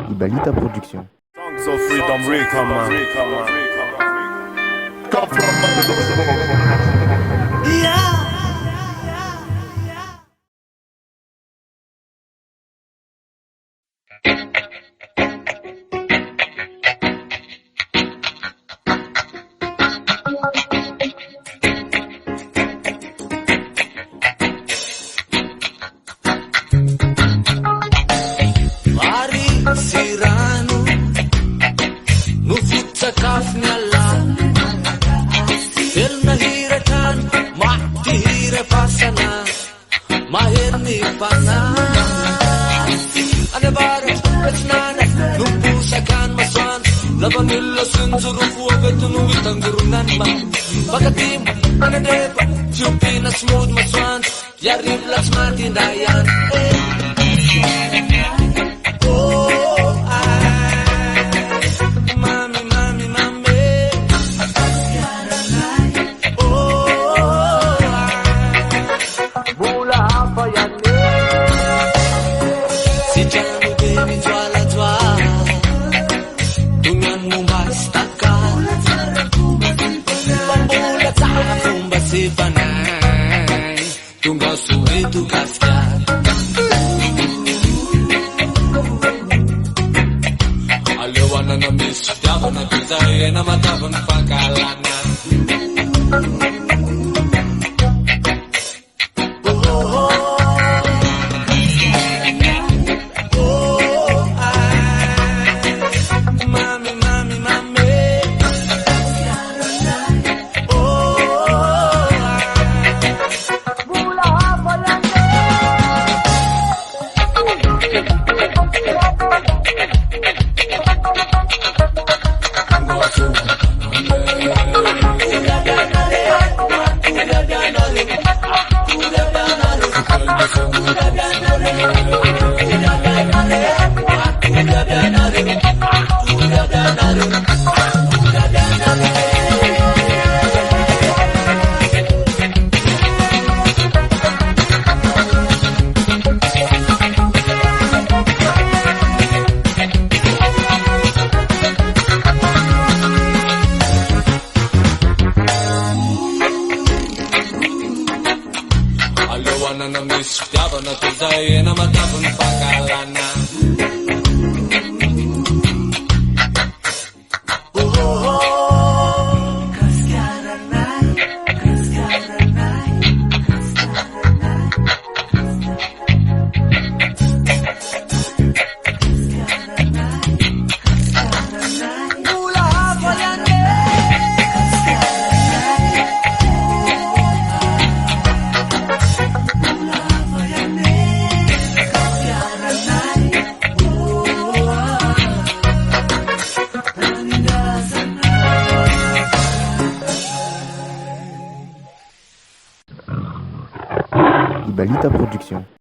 Ibalita Production. Songs of freedom, Rika, man. Mari sirano nufutsakafny Allah Elna hiratan mahty hirapasana Maherny pana Anabarat petnana Numpusakan masoandro Lavanilla sinjurufo avetino itangurunan ma Pagatim anadeba Tiupina smooth masoandro Yariblas matindayan Panay tunggal suwi tugaskan Aliwana na miss Dapat na tuzahin na matabang pagkalanan Aliwana na miss Dapat na tuzahin na matabang pagkalanan Ibalita Production.